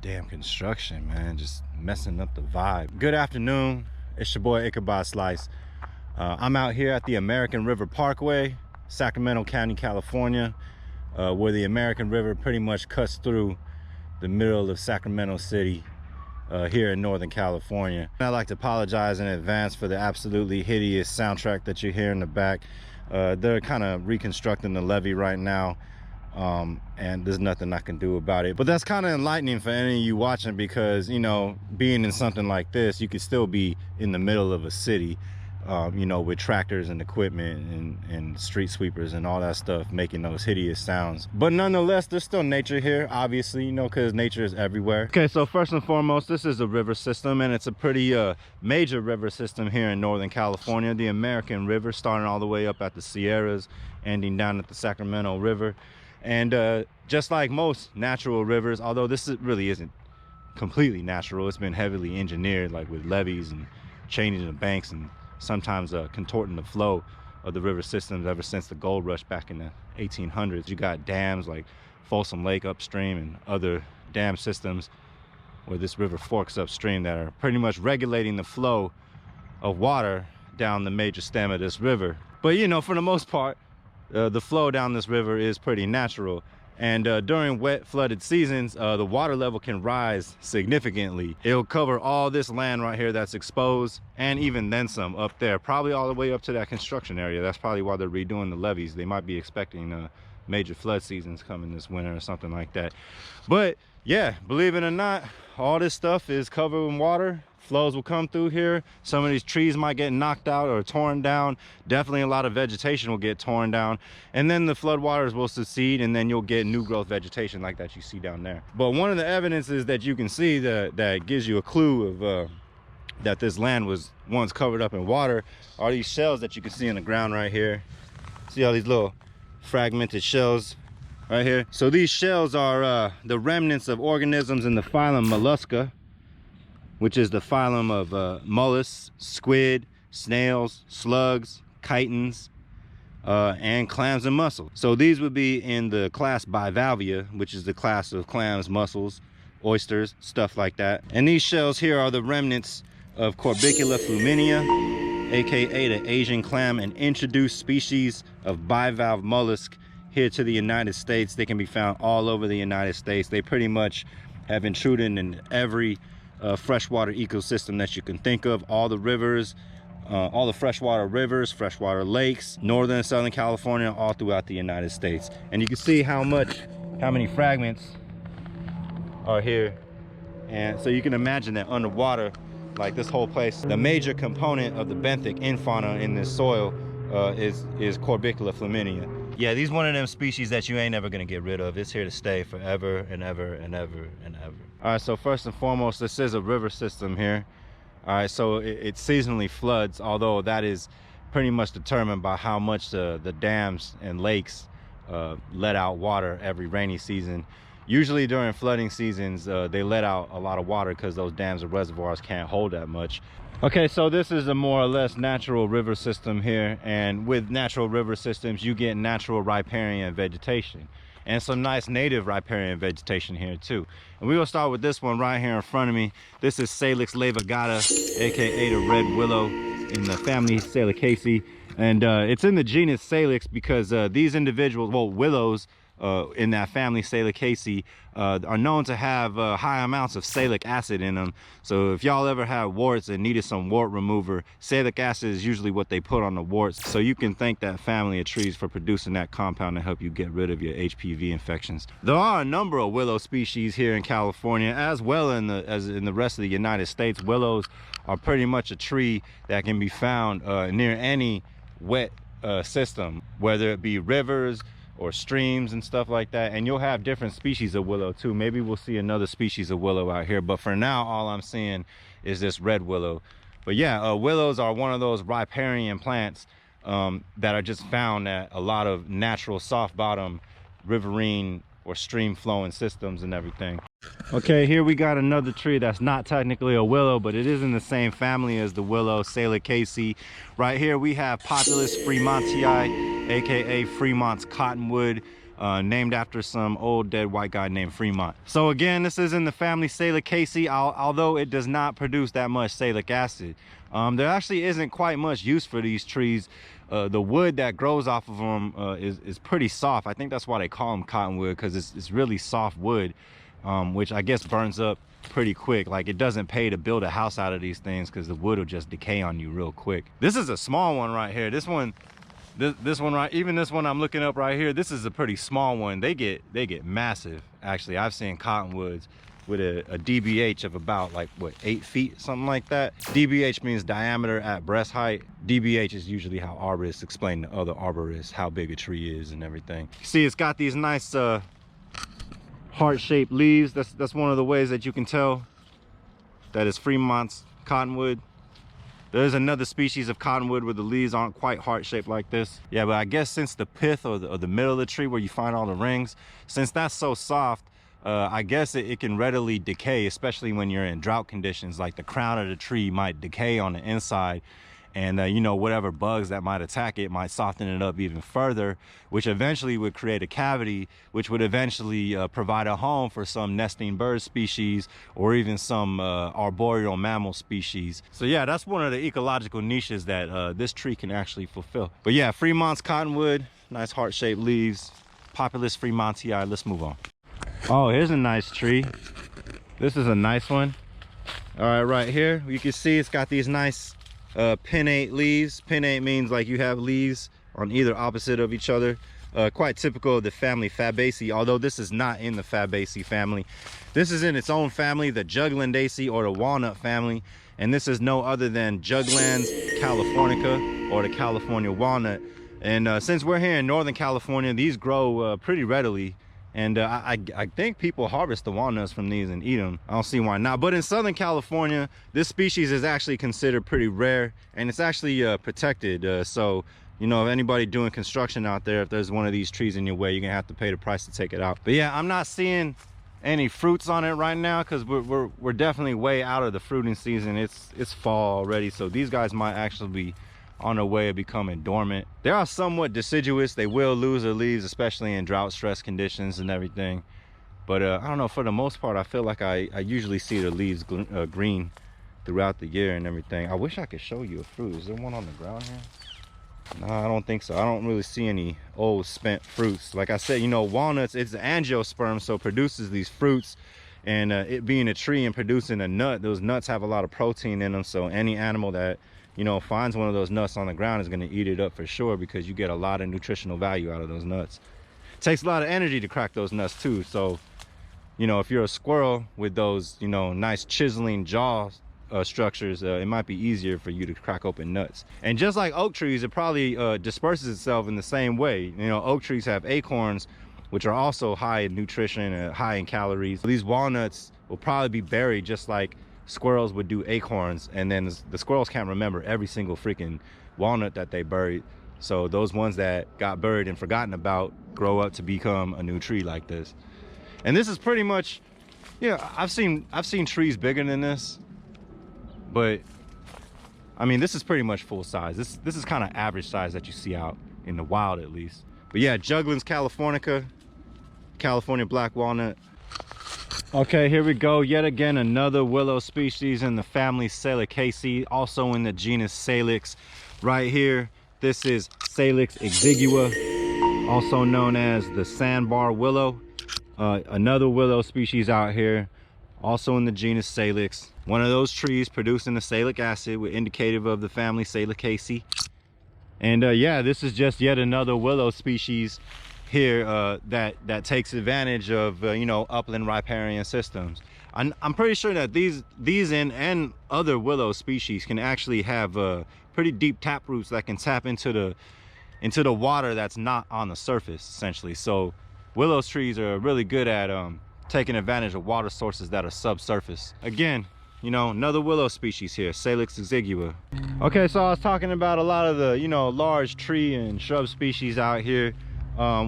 Damn construction, man, just messing up the vibe. Good afternoon, it's your boy Ichabod Slice. I'm out here at the American River Parkway, Sacramento County, California, where the American River pretty much cuts through the middle of Sacramento City here in Northern California. I'd like to apologize in advance for the absolutely hideous soundtrack that you hear in the back. They're kind of reconstructing the levee right now, and there's nothing I can do about it. But that's kind of enlightening for any of you watching, because, you know, being in something like this, you could still be in the middle of a city, you know, with tractors and equipment and street sweepers and all that stuff making those hideous sounds. But nonetheless, there's still nature here, obviously, you know, because nature is everywhere. Okay, so first and foremost, this is a river system, and it's a pretty major river system here in Northern California. The American River, starting all the way up at the Sierras, ending down at the Sacramento River. And just like most natural rivers, although this really isn't completely natural, it's been heavily engineered, like with levees and changing the banks and sometimes contorting the flow of the river systems ever since the gold rush back in the 1800s. You got dams like Folsom Lake upstream and other dam systems where this river forks upstream that are pretty much regulating the flow of water down the major stem of this river. But, you know, for the most part, the flow down this river is pretty natural, and during wet flooded seasons, the water level can rise significantly. It'll cover all this land right here that's exposed, and even then some up there, probably all the way up to that construction area. That's probably why they're redoing the levees. They might be expecting major flood seasons coming this winter or something like that. But yeah, believe it or not, all this stuff is covered in water. Flows will come through here. Some of these trees might get knocked out or torn down. Definitely a lot of vegetation will get torn down, and then the floodwaters will secede, and then you'll get new growth vegetation like that you see down there. But one of the evidences that you can see that gives you a clue of that this land was once covered up in water are these shells that you can see on the ground right here. See all these little fragmented shells right here? So these shells are the remnants of organisms in the phylum Mollusca, which is the phylum of mollusks, squid, snails, slugs, chitons, and clams and mussels. So these would be in the class Bivalvia, which is the class of clams, mussels, oysters, stuff like that. And these shells here are the remnants of Corbicula fluminea, aka the Asian clam, an introduced species of bivalve mollusk here to the United States. They can be found all over the United States. They pretty much have intruded in every freshwater ecosystem that you can think of. All the rivers, all the freshwater rivers, freshwater lakes, northern and southern California, all throughout the United States. And you can see how many fragments are here. And so you can imagine that underwater, like this whole place, the major component of the benthic infauna in this soil is Corbicula fluminea. Yeah, these one of them species that you ain't ever gonna get rid of. It's here to stay forever and ever and ever and ever. All right, so first and foremost, this is a river system here. All right, so it seasonally floods, although that is pretty much determined by how much the dams and lakes let out water every rainy season. Usually during flooding seasons, they let out a lot of water because those dams and reservoirs can't hold that much. Okay, so this is a more or less natural river system here, and with natural river systems you get natural riparian vegetation and some nice native riparian vegetation here too. And we will start with this one right here in front of me. This is Salix laevigata, aka the red willow in the family Salicaceae, and it's in the genus Salix because these individuals, well, willows in that family Salicaceae, are known to have high amounts of salic acid in them. So if y'all ever had warts and needed some wart remover, salic acid is usually what they put on the warts. So you can thank that family of trees for producing that compound to help you get rid of your HPV infections. There are a number of willow species here in California, as well as in the rest of the United States. Willows are pretty much a tree that can be found near any wet system, whether it be rivers or streams and stuff like that. And you'll have different species of willow too. Maybe we'll see another species of willow out here, but for now all I'm seeing is this red willow. But yeah, willows are one of those riparian plants that are just found at a lot of natural soft bottom riverine or stream flowing systems and everything. Okay, here we got another tree that's not technically a willow, but it is in the same family as the willow, Salicaceae. Right here we have Populus fremontii, aka Fremont's cottonwood. named after some old dead white guy named Fremont. So again, this is in the family Salicaceae, although it does not produce that much salic acid. There actually isn't quite much use for these trees. The wood that grows off of them is pretty soft. I think that's why they call them cottonwood, because it's really soft wood, which I guess burns up pretty quick. Like, it doesn't pay to build a house out of these things because the wood will just decay on you real quick. This is a small one right here. This one right, even this one I'm looking up right here, this is a pretty small one. They get massive. Actually, I've seen cottonwoods with a DBH of about, like, what, 8 feet, something like that. DBH means diameter at breast height. DBH is usually how arborists explain to other arborists how big a tree is and everything. See, it's got these nice heart-shaped leaves. That's one of the ways that you can tell that it's Fremont's cottonwood. There's another species of cottonwood where the leaves aren't quite heart-shaped like this. Yeah, but I guess since the pith or the middle of the tree where you find all the rings, since that's so soft, I guess it can readily decay, especially when you're in drought conditions. Like, the crown of the tree might decay on the inside, and you know, whatever bugs that might attack it might soften it up even further, which eventually would create a cavity, which would eventually provide a home for some nesting bird species or even some arboreal mammal species. So yeah, that's one of the ecological niches that this tree can actually fulfill. But yeah, Fremont's cottonwood, nice heart-shaped leaves, Populus fremontii. Let's move on. Oh, here's a nice tree. This is a nice one. All right, right here you can see it's got these nice pinnate leaves. Pinnate means like you have leaves on either opposite of each other. Quite typical of the family Fabaceae, although this is not in the Fabaceae family. This is in its own family, the Juglandaceae, or the walnut family, and this is no other than Juglans californica, or the California walnut. And since we're here in Northern California, these grow pretty readily. And I think people harvest the walnuts from these and eat them. I don't see why not. But in Southern California, this species is actually considered pretty rare, and it's actually protected. So, you know, if anybody doing construction out there, if there's one of these trees in your way, you're gonna have to pay the price to take it out. But yeah, I'm not seeing any fruits on it right now because we're definitely way out of the fruiting season. It's fall already, so these guys might actually be on their way of becoming dormant. They are somewhat deciduous. They will lose their leaves, especially in drought stress conditions and everything. But I don't know, for the most part, I feel like I usually see the leaves green throughout the year and everything. I wish I could show you a fruit. Is there one on the ground here? No, I don't think so. I don't really see any old spent fruits. Like I said, you know, walnuts, it's an angiosperm, so it produces these fruits. And it being a tree and producing a nut, those nuts have a lot of protein in them. So any animal that, you know, finds one of those nuts on the ground is going to eat it up for sure, because you get a lot of nutritional value out of those nuts. It takes a lot of energy to crack those nuts too. So, you know, if you're a squirrel with those, you know, nice chiseling jaw structures, it might be easier for you to crack open nuts. And just like oak trees, it probably disperses itself in the same way. You know, oak trees have acorns, which are also high in nutrition and high in calories. These walnuts will probably be buried just like squirrels would do acorns, and then the squirrels can't remember every single freaking walnut that they buried. So those ones that got buried and forgotten about grow up to become a new tree like this. And this is pretty much, yeah, I've seen trees bigger than this, but I mean, this is pretty much full size. This is kind of average size that you see out in the wild, at least. But yeah, Juglans californica, California black walnut. Okay, here we go. Yet again, another willow species in the family Salicaceae, also in the genus Salix. Right here, this is Salix exigua, also known as the sandbar willow. Another willow species out here, also in the genus Salix. One of those trees producing the salic acid, with indicative of the family Salicaceae. And yeah, this is just yet another willow species here that takes advantage of you know, upland riparian systems. I'm pretty sure that these and other willow species can actually have pretty deep tap roots that can tap into the water that's not on the surface, essentially. So willow trees are really good at taking advantage of water sources that are subsurface. Again, you know, another willow species here, Salix exigua. Okay, so I was talking about a lot of the, you know, large tree and shrub species out here,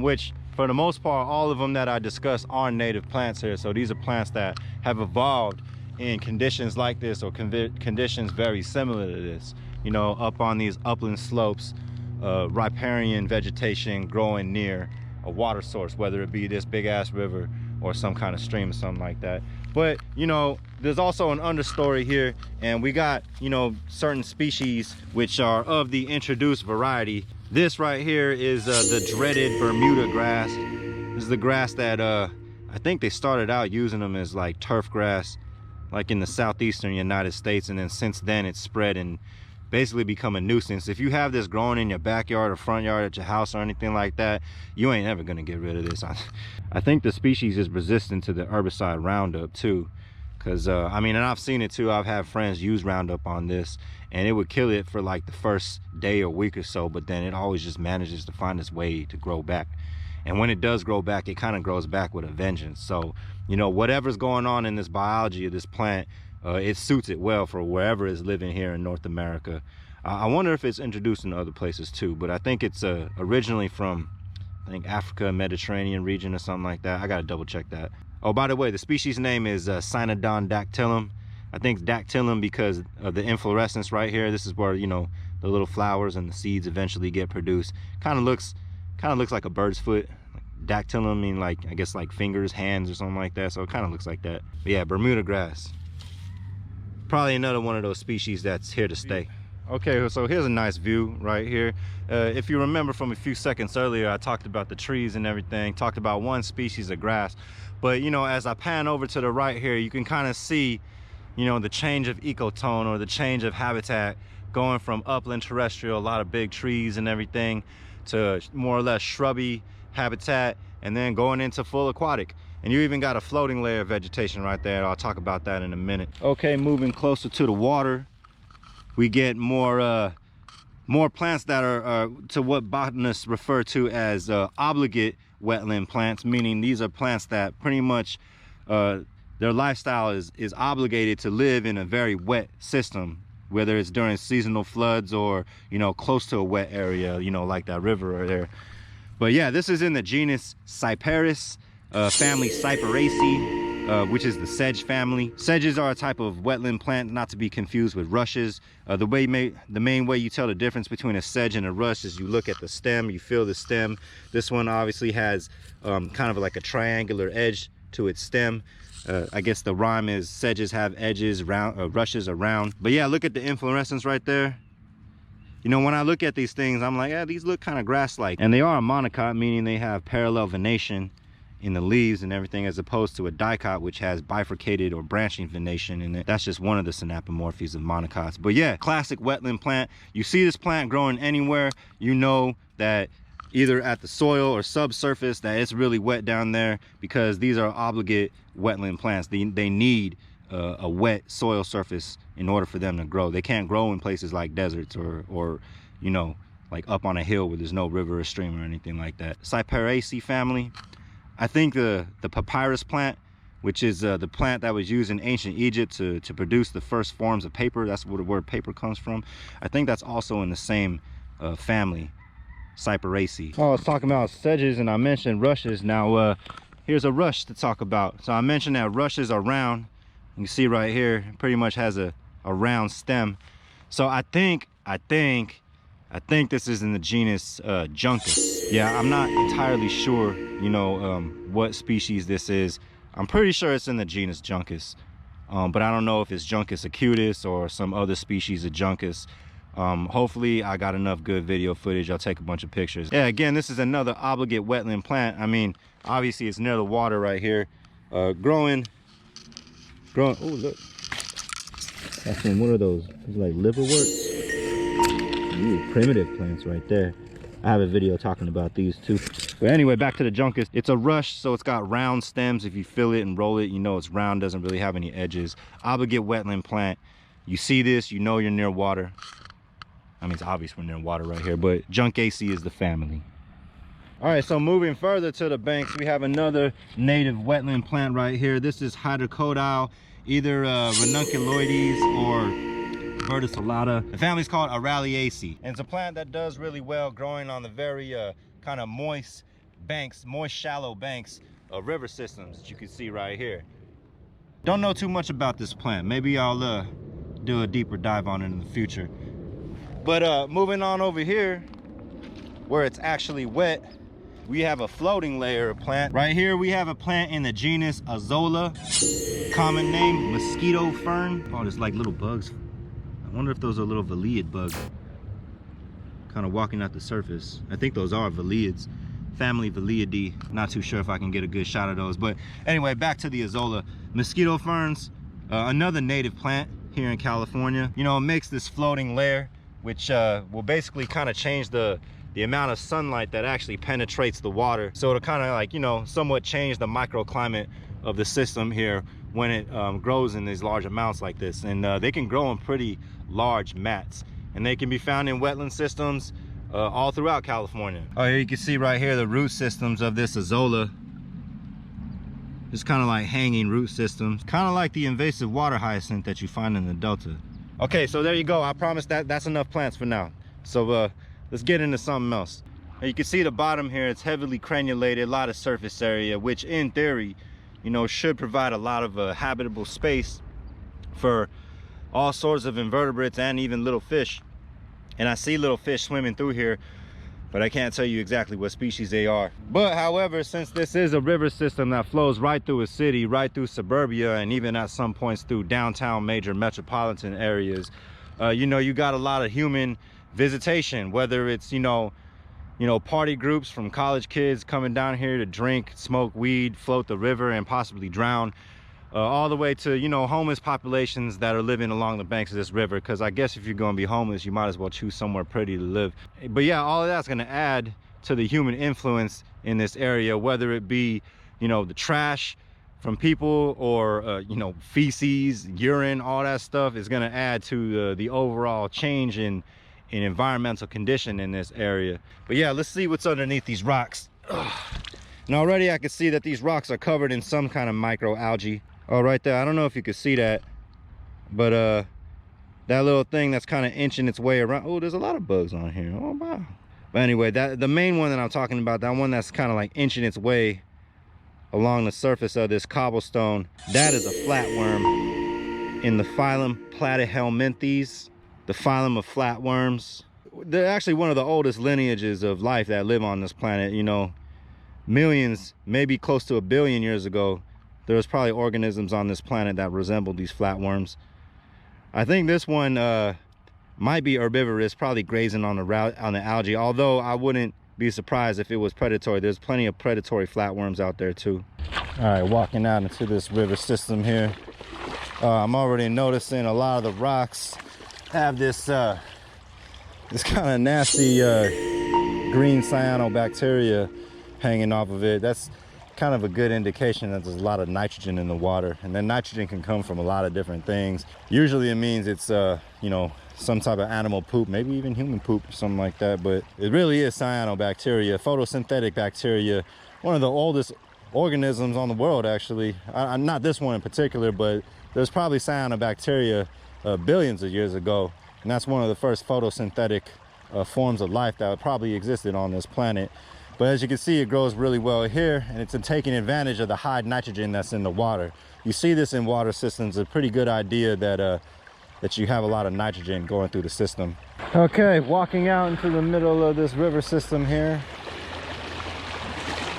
which for the most part, all of them that I discussed are native plants here. So these are plants that have evolved in conditions like this, or conditions very similar to this, you know, up on these upland slopes, riparian vegetation growing near a water source, whether it be this big ass river or some kind of stream or something like that. But you know, there's also an understory here, and we got, you know, certain species which are of the introduced variety. This right here is the dreaded Bermuda grass. This is the grass that I think they started out using them as like turf grass, like in the southeastern United States, and then since then it's spread and basically become a nuisance. If you have this growing in your backyard or front yard at your house or anything like that, you ain't ever gonna get rid of this. I think the species is resistant to the herbicide Roundup too, because I mean, and I've seen it too. I've had friends use Roundup on this, and it would kill it for like the first day or week or so, but then it always just manages to find its way to grow back. And when it does grow back, it kind of grows back with a vengeance. So, you know, whatever's going on in this biology of this plant, it suits it well for wherever it's living here in North America. I wonder if it's introduced in other places too, but I think it's originally from, I think, Africa, Mediterranean region or something like that. I gotta double check that. Oh, by the way, the species name is Cynodon dactylum. I think dactylum because of the inflorescence right here. This is where, you know, the little flowers and the seeds eventually get produced. Kind of looks like a bird's foot. Dactylum mean like, I guess like fingers, hands or something like that. So it kind of looks like that. But yeah, Bermuda grass. Probably another one of those species that's here to stay. Okay, so here's a nice view right here. If you remember from a few seconds earlier, I talked about the trees and everything, talked about one species of grass. But you know, as I pan over to the right here, you can kind of see, you know, the change of ecotone or the change of habitat, going from upland terrestrial, a lot of big trees and everything, to more or less shrubby habitat, and then going into full aquatic. And you even got a floating layer of vegetation right there. I'll talk about that in a minute. Okay, moving closer to the water, we get more plants that are to what botanists refer to as obligate wetland plants, meaning these are plants that pretty much their lifestyle is obligated to live in a very wet system, whether it's during seasonal floods or, you know, close to a wet area, you know, like that river right there. But yeah, this is in the genus Cyperus, family Cyperaceae, which is the sedge family. Sedges are a type of wetland plant, not to be confused with rushes. The main way you tell the difference between a sedge and a rush is you look at the stem, you feel the stem. This one obviously has kind of like a triangular edge to its stem. I guess the rhyme is sedges have edges, rushes are round. But yeah, look at the inflorescence right there. You know, when I look at these things, I'm like, yeah, these look kind of grass-like. And they are a monocot, meaning they have parallel venation in the leaves and everything, as opposed to a dicot, which has bifurcated or branching venation in it. That's just one of the synapomorphies of monocots. But yeah, classic wetland plant. You see this plant growing anywhere, you know that either at the soil or subsurface that it's really wet down there, because these are obligate wetland plants. They need a wet soil surface in order for them to grow. They can't grow in places like deserts or you know, like up on a hill where there's no river or stream or anything like that. Cyperaceae family. I think the papyrus plant, which is the plant that was used in ancient Egypt to produce the first forms of paper. That's where the word paper comes from. I think that's also in the same family, Cyperaceae. Oh, I was talking about sedges and I mentioned rushes. Now here's a rush to talk about. So I mentioned that rushes are round. You can see right here, it pretty much has a round stem. So I think this is in the genus Juncus. Yeah, I'm not entirely sure, you know, what species this is. I'm pretty sure it's in the genus Juncus, but I don't know if it's Juncus acutus or some other species of Juncus. Hopefully I got enough good video footage. I'll take a bunch of pictures. Yeah, again, this is another obligate wetland plant. I mean, obviously it's near the water right here, growing. Oh, look, that's one of those, it's like liverworts. Ooh, primitive plants right there. I have a video talking about these too. But anyway, back to the Juncus. It's a rush, so it's got round stems. If you feel it and roll it, you know it's round, doesn't really have any edges. Obligate wetland plant. You see this, you know you're near water. I mean, it's obvious we're near water right here, but Juncaceae is the family. All right, so moving further to the banks, we have another native wetland plant right here. This is Hydrocodile, either ranunculoides or verticillata. The family's called Araliaceae. And it's a plant that does really well growing on the very kind of moist banks, moist shallow banks of river systems that you can see right here. Don't know too much about this plant. Maybe I'll do a deeper dive on it in the future. But moving on over here, where it's actually wet, we have a floating layer of plant. Right here, we have a plant in the genus Azolla, common name mosquito fern. Oh, there's like little bugs. I wonder if those are little Veliid bugs. Kind of walking at the surface. I think those are Veliids. Family Veliidae. Not too sure if I can get a good shot of those. But anyway, back to the Azolla. Mosquito ferns, another native plant here in California. You know, it makes this floating layer, which will basically kind of change the amount of sunlight that actually penetrates the water. So it'll kind of like, you know, somewhat change the microclimate of the system here when it grows in these large amounts like this. And they can grow in pretty large mats. And they can be found in wetland systems all throughout California. Oh, here you can see right here the root systems of this Azolla. It's kind of like hanging root systems, kind of like the invasive water hyacinth that you find in the Delta. Okay, so there you go. I promise that's enough plants for now. So let's get into something else. Now you can see the bottom here, it's heavily crenulated, a lot of surface area, which in theory, you know, should provide a lot of habitable space for all sorts of invertebrates and even little fish. And I see little fish swimming through here, but I can't tell you exactly what species they are. But however, since this is a river system that flows right through a city, right through suburbia, and even at some points through downtown major metropolitan areas, you know, you got a lot of human visitation, whether it's, you know, party groups from college kids coming down here to drink, smoke weed, float the river, and possibly drown, all the way to, you know, homeless populations that are living along the banks of this river. Because I guess if you're going to be homeless, you might as well choose somewhere pretty to live. But yeah, all of that's going to add to the human influence in this area, whether it be, you know, the trash from people or you know, feces, urine, all that stuff is going to add to the overall change in environmental condition in this area. But yeah, let's see what's underneath these rocks. Ugh. And already I can see that these rocks are covered in some kind of microalgae. Oh, right there, I don't know if you can see that, but that little thing that's kind of inching its way around. Oh, there's a lot of bugs on here. Oh wow. But anyway, the main one that I'm talking about, that one that's kind of like inching its way along the surface of this cobblestone, that is a flatworm in the phylum Platyhelminthes, the phylum of flatworms. They're actually one of the oldest lineages of life that live on this planet. You know, millions, maybe close to 1 billion years ago, there was probably organisms on this planet that resembled these flatworms. I think this one might be herbivorous, probably grazing on the algae, although I wouldn't be surprised if it was predatory. There's plenty of predatory flatworms out there too. All right, walking out into this river system here, I'm already noticing a lot of the rocks have this kind of nasty green cyanobacteria hanging off of it. That's kind of a good indication that there's a lot of nitrogen in the water, and then nitrogen can come from a lot of different things. Usually it means it's you know, some type of animal poop, maybe even human poop or something like that, but it really is cyanobacteria, photosynthetic bacteria, one of the oldest organisms on the world actually. Not this one in particular, but there's probably cyanobacteria billions of years ago, and that's one of the first photosynthetic forms of life that probably existed on this planet. But as you can see, it grows really well here, and it's taking advantage of the high nitrogen that's in the water. You see this in water systems, a pretty good idea that that you have a lot of nitrogen going through the system. Okay, walking out into the middle of this river system here.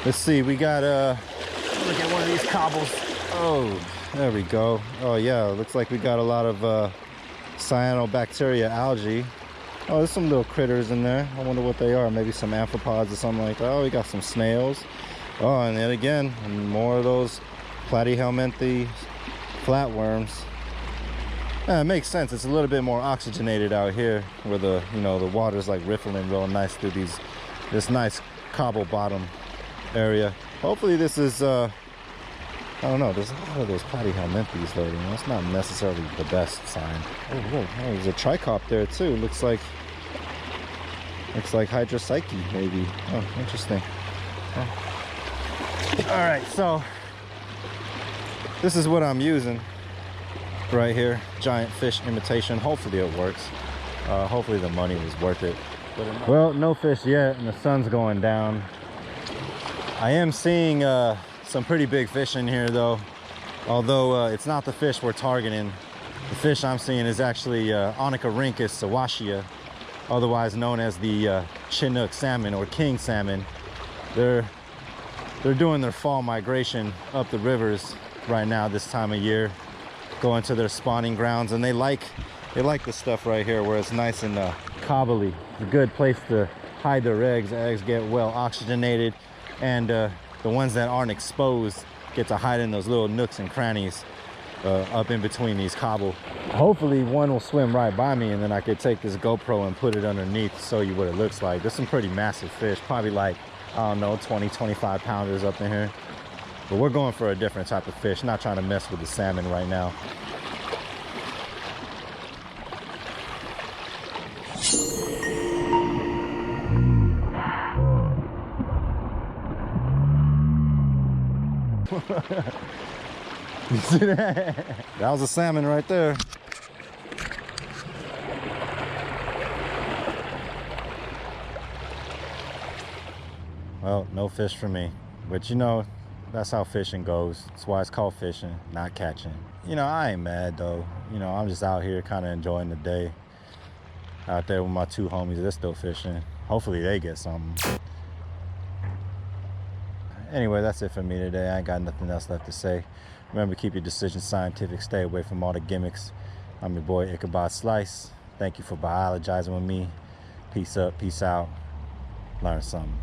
Let's see, we got look at one of these cobbles. Oh, there we go. Oh yeah, looks like we got a lot of cyanobacteria algae. Oh, there's some little critters in there. I wonder what they are. Maybe some amphipods or something like that. Oh, we got some snails. Oh, and then again, more of those platyhelminthes flatworms. Yeah, it makes sense. It's a little bit more oxygenated out here, where the, you know, the water's like riffling real nice through this nice cobble bottom area. Hopefully this is I don't know, there's a lot of those platyhelminthes though, you know, it's not necessarily the best sign. Oh, whoa, oh, there's a trichop there too. Looks like hydropsyche maybe. Oh, interesting. Oh. All right, so this is what I'm using right here, giant fish imitation. Hopefully it works. Hopefully the money was worth it. Well, no fish yet, and the sun's going down. I am seeing some pretty big fish in here though, although it's not the fish we're targeting. The fish I'm seeing is actually Odocoileus sawashia, otherwise known as the Chinook salmon or king salmon. They're doing their fall migration up the rivers right now this time of year, going to their spawning grounds, and they like the stuff right here where it's nice and cobbly. It's a good place to hide their eggs. The eggs get well oxygenated, and the ones that aren't exposed get to hide in those little nooks and crannies up in between these cobble. Hopefully one will swim right by me, and then I could take this GoPro and put it underneath to show you what it looks like. There's some pretty massive fish, probably like, I don't know, 20-25 pounders up in here. But we're going for a different type of fish, not trying to mess with the salmon right now. You see that? That was a salmon right there. Well, no fish for me. But you know, that's how fishing goes. That's why it's called fishing, not catching. You know, I ain't mad though. You know, I'm just out here kind of enjoying the day. Out there with my two homies, they're still fishing. Hopefully they get something. Anyway, that's it for me today. I ain't got nothing else left to say. Remember, keep your decisions scientific. Stay away from all the gimmicks. I'm your boy, Ichabod Slice. Thank you for biologizing with me. Peace up, peace out. Learn something.